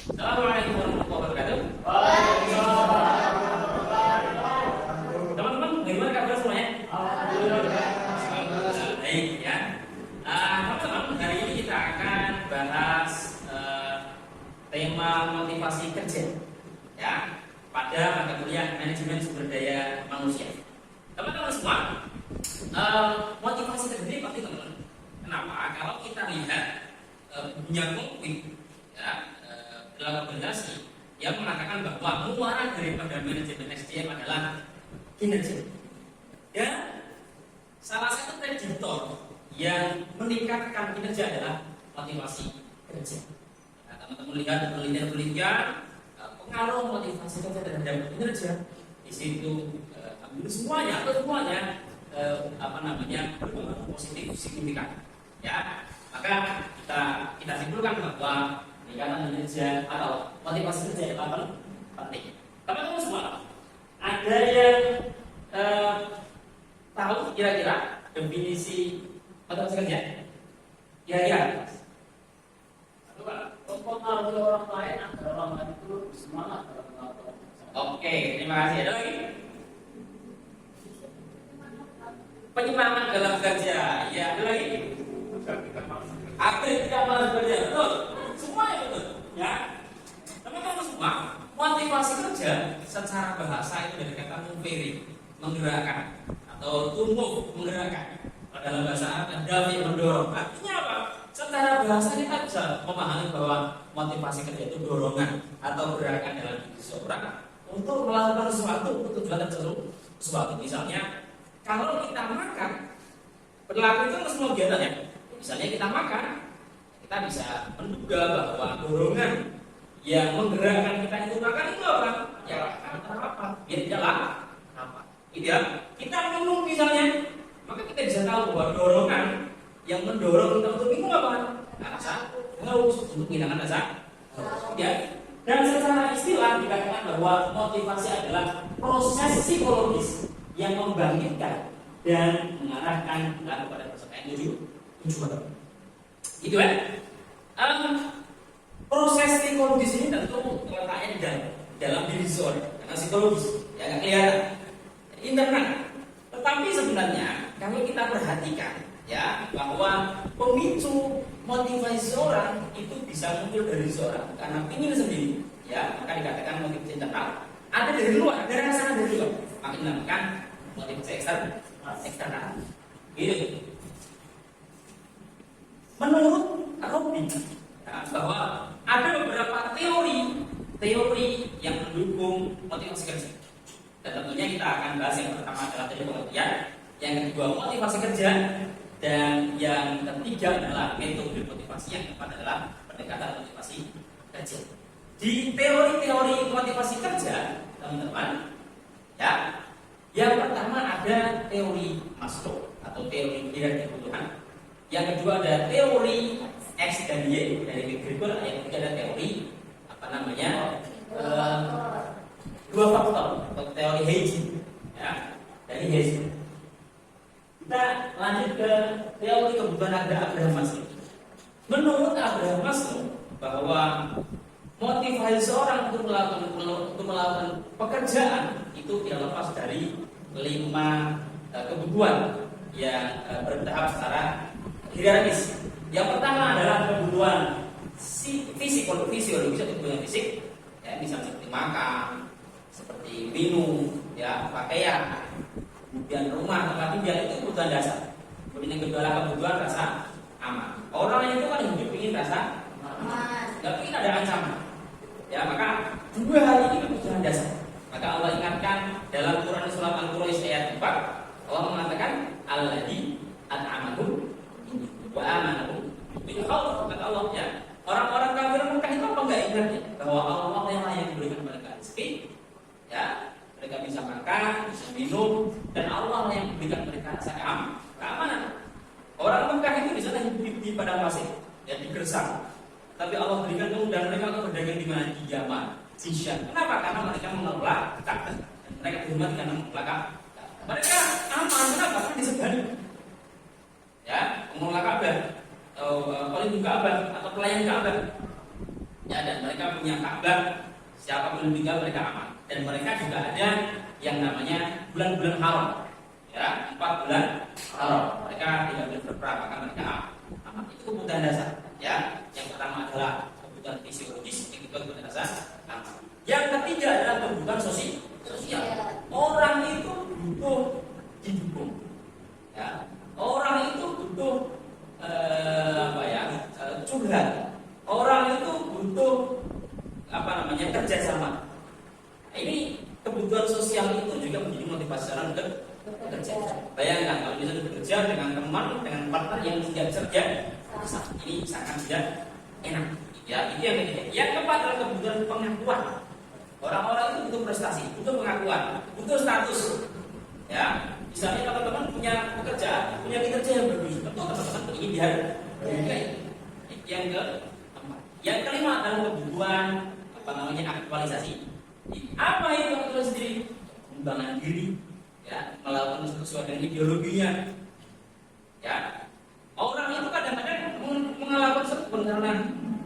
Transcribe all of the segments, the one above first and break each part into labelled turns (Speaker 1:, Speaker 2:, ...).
Speaker 1: Assalamualaikum warahmatullahi wabarakatuh. Teman-teman, bagaimana kabar semuanya? Baik ya. Teman-teman, hari ini kita akan bahas tema motivasi kerja ya pada mata kuliah manajemen sumber daya manusia. Teman-teman semua, motivasi kerja ini pasti teman-teman. Kenapa? Kalau kita lihat dunia konkret ya, dalam organisasi yang mengatakan bahwa muara daripada manajemen SDM adalah kinerja. Dan salah satu prediktor yang meningkatkan kinerja adalah motivasi kerja. Nah, teman-teman lihat penelitian-penelitian pengaruh motivasi kerja terhadap kinerja di situ hampir semuanya berpengaruh positif signifikan. Ya, maka kita simpulkan bahwa peningkatan kinerja atau motivasi kerja itu penting. Teman-teman semua, ada yang tahu kira-kira definisi motivasi kerja? Kira-kira?
Speaker 2: Mempengaruhi orang lain agar orang lain itu semangat dalam melakukan.
Speaker 1: Oke, terima kasih. Ada lagi? Penyemangat dalam kerja. Ya, ada lagi? Aktif tidak malas kerja. Betul. Semua ya betul. Ya. Teman-teman semua, motivasi kerja secara bahasa itu dari kata movere, menggerakkan atau to move, menggerakkan. Dalam bahasa Arab ada yang mendorong. Artinya apa? Secara bahasa kita bisa memahami bahwa motivasi kerja itu dorongan atau gerakan dalam diri seseorang untuk melakukan sesuatu untuk tujuan sesuatu. Misalnya, kalau kita makan, berlaku itu semua kegiatan ya. Misalnya kita makan, kita bisa menduga bahwa dorongan yang menggerakkan kita itu makan itu apa? Ya antara apa? Biar tidak lapar. Ideal. Kita minum misalnya, maka kita bisa tahu bahwa dorongan yang mendorong kita untuk minum apa? Rasa haus, untuk menghilangkan rasa. Ya. Dan secara istilah dikatakan bahwa motivasi adalah proses psikologis yang membangkitkan dan mengarahkan kita kepada peserta tujuan. Itu kan? Proses psikologis ini tentu terletaknya dalam diri seseorang karena psikologis, ya nggak kelihatan, internal. Tetapi sebenarnya kalau kita perhatikan, ya bahwa pemicu motivasi seseorang itu bisa muncul dari seseorang karena ingin sendiri, ya maka dikatakan motivasi internal. Ada dari luar, ada rasa dari luar, maka dinamakan motivasi eksternal. Gitu. Menurut Robin, ya, bahwa ada beberapa teori yang mendukung motivasi kerja. Dan tentunya kita akan bahas yang pertama adalah teori pengertian, yang kedua motivasi kerja, dan yang ketiga adalah metode motivasi, yang keempat adalah pendekatan motivasi kerja. Di teori-teori motivasi kerja, teman-teman, ya, yang pertama ada teori Maslow atau teori piramida kebutuhan. Yang kedua ada teori X dan Y dari Gregor. Yang ketiga ada teori dua faktor atau teori Heiji, ya, dari Heiji. Kita lanjut ke teori kebutuhan Abraham Maslow. Menurut Abraham Maslow bahwa motivasi seorang untuk melakukan pekerjaan itu tidak lepas dari 5 kebutuhan yang bertahap secara hierarkis. Yang pertama adalah kebutuhan fisiologis atau kebutuhan fisik, ya, misalnya seperti makan, seperti minum, ya, pakaian, kemudian rumah, tempat tinggal, itu kebutuhan dasar. Kemudian yang kedua adalah kebutuhan rasa aman. Orang yang itu kan hidup ingin rasa aman, nggak ingin ada ancaman. Ya, maka 2 hal ini kebutuhan dasar. Maka Allah ingatkan dalam Quran surat Al-Quraish ayat 4, Allah mengatakan alladzi an'amahum wa amanahum bil khauf. Kata Allah, ya, orang-orang kafir Mekah itu apa enggak ingatnya bahwa Allah yang memberikan mereka rezeki, ya, mereka bisa makan, bisa minum, dan Allah yang memberikan mereka rasa keamanan. Orang Mekah itu di sana hidup di padang pasir, ya, di gersang. Tapi Allah berikan kemudahan mereka untuk berdagang di mana? Di Yaman, Syam. Kenapa? Karena mereka mengelola Ka'bah. Mereka dihormati karena mengelola Ka'bah. Mereka aman, kenapa? Karena disegani. Ya, mengelola Ka'bah, atau pelindung Ka'bah atau pelayan Ka'bah. Ya, dan mereka punya Ka'bah, siapapun tinggal mereka aman. Dan mereka juga ada yang namanya bulan-bulan haram. Ya, 4 bulan haram. Mereka tidak boleh berperang, maka mereka aman. Itu kebutuhan dasar. Ya, yang pertama adalah kebutuhan fisiologis, yang kedua kebutuhan dasar aman. Yang ketiga adalah kebutuhan sosial. Orang itu butuh didukung. Ya, orang itu butuh curhat. Orang itu butuh kerjasama. Nah, ini kebutuhan sosial itu juga menjadi motivasi orang bekerja. Bayangkan kalau misalnya bekerja dengan teman, dengan partner yang tidak kerja, ini sangat tidak enak. Ya, itu yang ketiga. Yang keempat adalah kebutuhan pengakuan. Orang-orang itu butuh prestasi, butuh pengakuan, butuh status. Ya, misalnya kalau teman punya pekerjaan, punya kinerja yang bagus, tentu teman-teman ingin dihargai. Yang keempat, yang kelima adalah kebutuhan aktualisasi. Apa itu aktualisasi diri? Pengembangan diri, ya, melakukan sesuatu dengan ideologinya. Ya, orang itu kadang-kadang melakukan sesuatu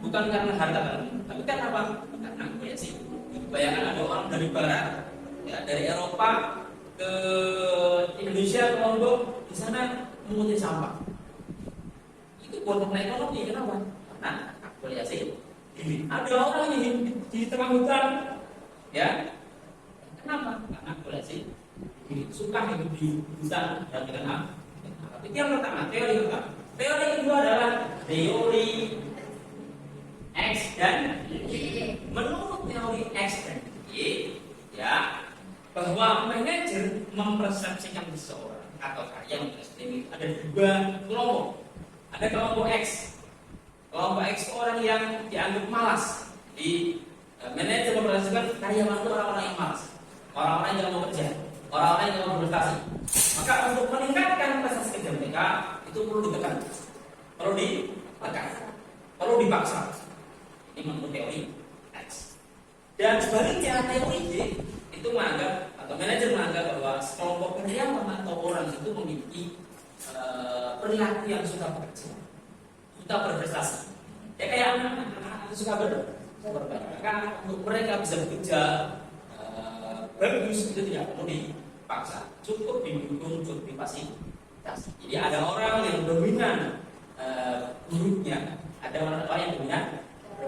Speaker 1: bukan karena harta, tapi karena apa? Karena aktualisasi. Bayangkan ada orang dari barat, ya, dari Eropa ke Indonesia, ke Lombok, di sana mengutin sampah. Itu buat ekonomi, kenapa? Karena aktualisasi. Ada orang yang di tengah hutan, ya, kenapa? Karena aktualisasi. Suka hidup di hutan dan dengan apa? Itu yang pertama, teori pertama. Teori kedua adalah teori X dan Y. Menurut teori X dan Y, ya, bahwa manajer mempersepsikan seseorang atau karya mempersepsikan ada dua kelompok. Ada kelompok X. Kelompok X orang yang dianggap malas. Di manajer mempersepsikan karyawan itu orang-orang yang malas, orang-orang yang mau kerja, orang-orang yang mau berprestasi. Maka untuk meningkatkan prestasi kerja mereka itu perlu ditekan, perlu dipaksa. Ini menurut teori X. Dan sebaliknya teori Y itu menganggap atau manajer menganggap bahwa kelompok karyawan atau orang itu memiliki perilaku yang suka bekerja, suka berprestasi. Ya kayak anak-anak itu suka berprestasi. Maka untuk mereka bisa bekerja bagus itu tidak perlu dipaksa, cukup didukung, cukup difasilitasi. Jadi ada orang yang dominan buruknya, ada orang yang dominan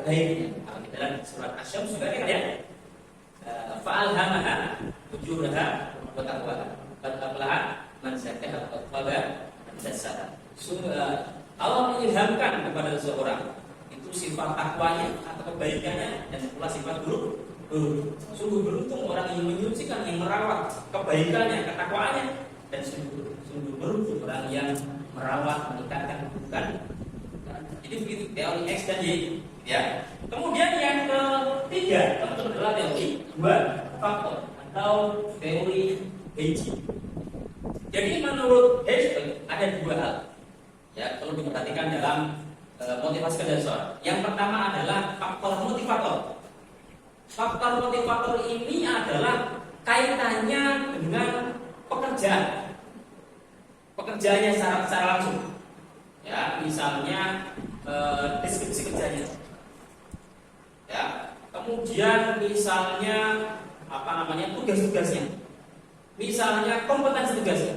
Speaker 1: baiknya. Kalau di dalam surat Asy-Syams juga ada ya. Fa'alhamaha ujuraha wa taqwaha. Qad aflaha man zakkaha wa khaba man dassaha. Allah mengilhamkan kepada seseorang itu sifat takwanya atau kebaikannya dan pula sifat buruk. Sungguh beruntung orang yang menyucikan, yang merawat kebaikannya, ketakwaannya, dan sungguh beruntung orang yang merawat, meningkatkan keburukan. Jadi begitu teori X dan Y. Ya. Kemudian yang ketiga adalah teori dua faktor atau teori Heiji. Jadi menurut Heiji ada dua hal ya perlu diperhatikan dalam motivasi kerja seseorang. Yang pertama adalah faktor motivator. Faktor motivator ini adalah kaitannya dengan pekerjaannya secara langsung. Ya, misalnya deskripsi kerjanya. Ya, kemudian misalnya tugas-tugasnya. Misalnya kompetensi tugasnya.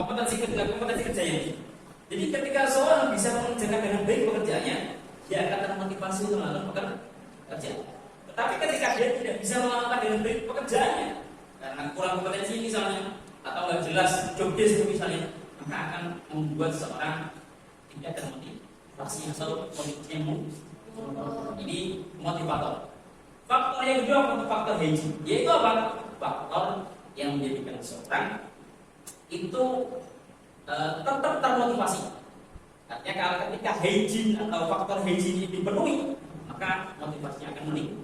Speaker 1: Kompetensi kerjanya. Jadi ketika seorang bisa mengerjakan dengan baik pekerjaannya, dia akan termotivasi untuk melakukan pekerja. Tetapi ketika dia tidak bisa melakukan dengan baik pekerjaannya karena kurang kompetensi misalnya atau nggak jelas job desk misalnya, maka akan membuat seorang tidak termotivasi atau motivasinya ini motivator. Faktor yang kedua untuk faktor Heiji, yaitu apa? Faktor yang menjadikan seorang itu tetap termotivasi. Artinya kalau ketika Heiji atau faktor Heiji ini dipenuhi, maka motivasinya akan meningkat.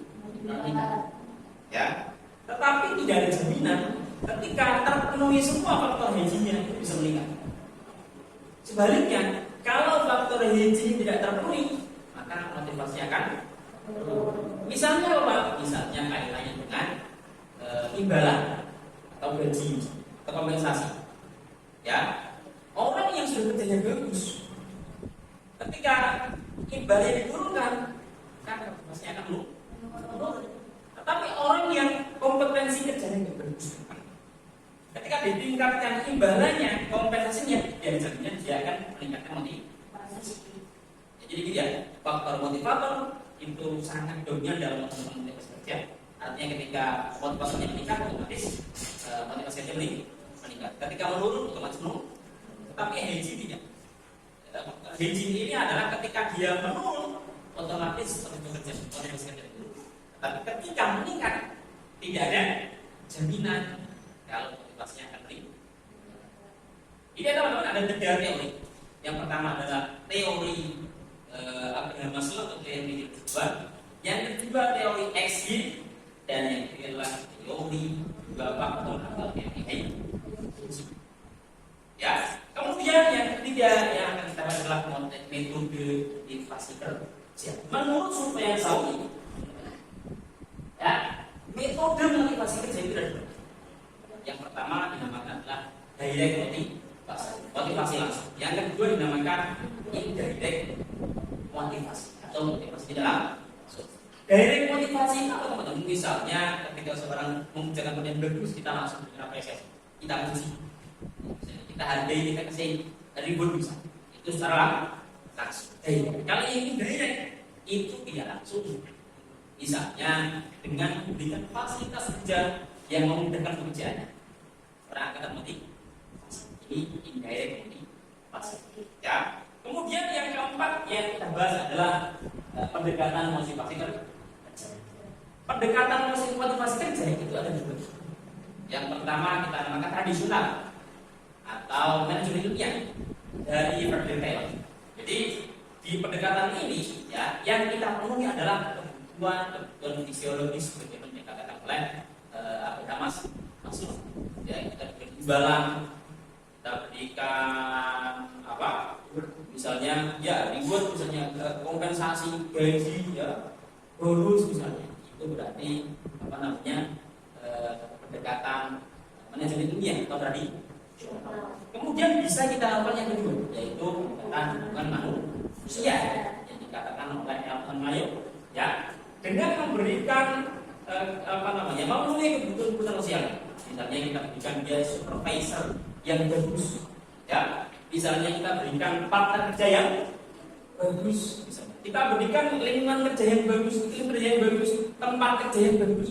Speaker 1: Ya, tetapi tidak ada jaminan ketika terpenuhi semua faktor Heijinya itu bisa meningkat. Sebaliknya, kalau faktor Heiji tidak terpenuhi, maka motivasinya akan misalnya apa? Misalnya kaitannya dengan imbalan atau gaji atau kompensasi. Ya, orang yang sudah kerjanya bagus, ketika imbalnya diturunkan, maka motivasinya menurun. Tetapi orang yang kompetensi kerjanya nggak bagus, ketika ditingkatkan imbalannya, kompensasinya, ya jadinya dia akan meningkatkan motivasi. Jadi gitu ya, faktor motivator itu sangat dominan dalam motivasi kerja. Artinya ketika motivasinya meningkat, otomatis motivasi kerja meningkat. Ketika menurun, otomatis menurun. Tetapi hedging tidak. Hedging ini adalah ketika dia menurun, otomatis motivasi kerja turun. Tapi ketika meningkat, tidak ada jaminan kalau motivasinya akan meningkat. Ini teman-teman ada 3 teori. Yang pertama adalah teori Abraham Maslow atau teori kehidupan. Yang kedua teori XY, dan yang ketiga adalah teori 2 faktor atau teori hedging. Ya, kemudian yang ketiga yang akan kita bahas adalah metode motivasi kerja. Menurut survei yang Saudi, ya, metode motivasi kerja itu ada 2. Yang pertama dinamakan adalah direct motivasi langsung. Yang kedua dinamakan indirect motivasi atau motivasi tidak langsung. Direct motivasi itu apa teman-teman? Misalnya ketika seorang mengerjakan kerjaan bagus, kita langsung apresiasi, kita puji, kita hargai, kita kasih reward bisa. Itu secara langsung. Kalau ini direct, itu tidak langsung. Misalnya dengan memberikan fasilitas kerja yang memudahkan pekerjaannya, orang akan motivasi. Ini indirect motivasi. Ya. Kemudian yang keempat yang kita bahas adalah pendekatan motivasi kerja. Pendekatan motivasi kerja itu ada 2. Yang pertama kita namakan tradisional atau manajemen ilmiah dari Frederick Taylor. Jadi di pendekatan ini ya yang kita penuhi adalah kebutuhan fisiologis seperti yang dikatakan oleh Abraham Maslow. Ya, kita berikan imbalan, kita berikan apa? Misalnya ya reward, misalnya kompensasi gaji, ya bonus misalnya. Itu berarti apa namanya pendekatan manajemen ilmiah atau tradisional. Kemudian bisa kita lakukan yang kedua, yaitu pendekatan hubungan manusia yang dikatakan oleh Elton Mayo, ya, dengan memberikan memenuhi kebutuhan sosial. Misalnya kita berikan dia supervisor yang bagus, ya. Misalnya kita berikan partner kerja yang bagus, misalnya. Kita berikan lingkungan kerja yang bagus, iklim kerja yang bagus, tempat kerja yang bagus,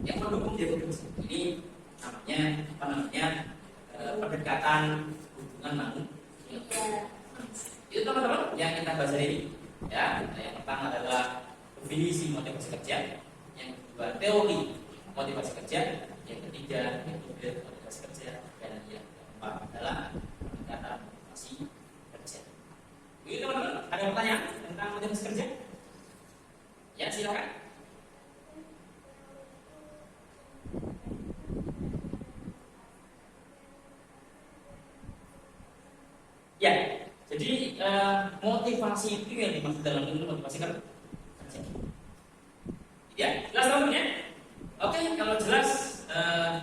Speaker 1: yang mendukung dia bekerja. Ini namanya pendekatan hubungan manusia. Itu teman-teman yang kita bahas hari ini. Ya, yang pertama adalah definisi motivasi kerja, yang kedua teori motivasi kerja, yang ketiga metode motivasi kerja, dan yang keempat adalah pendekatan motivasi kerja. Begitu teman-teman, ada pertanyaan tentang motivasi kerja? Ya, silakan. Ya, jadi motivasi itu yang dimaksud dalam ilmu motivasi kerja. Ya, jelas teman-teman ya? Oke, kalau jelas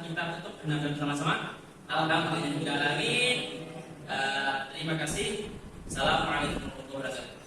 Speaker 1: kita tutup dengan bersama-sama. Alhamdulillah tidak lagi. Terima kasih. Assalamualaikum warahmatullahi wabarakatuh.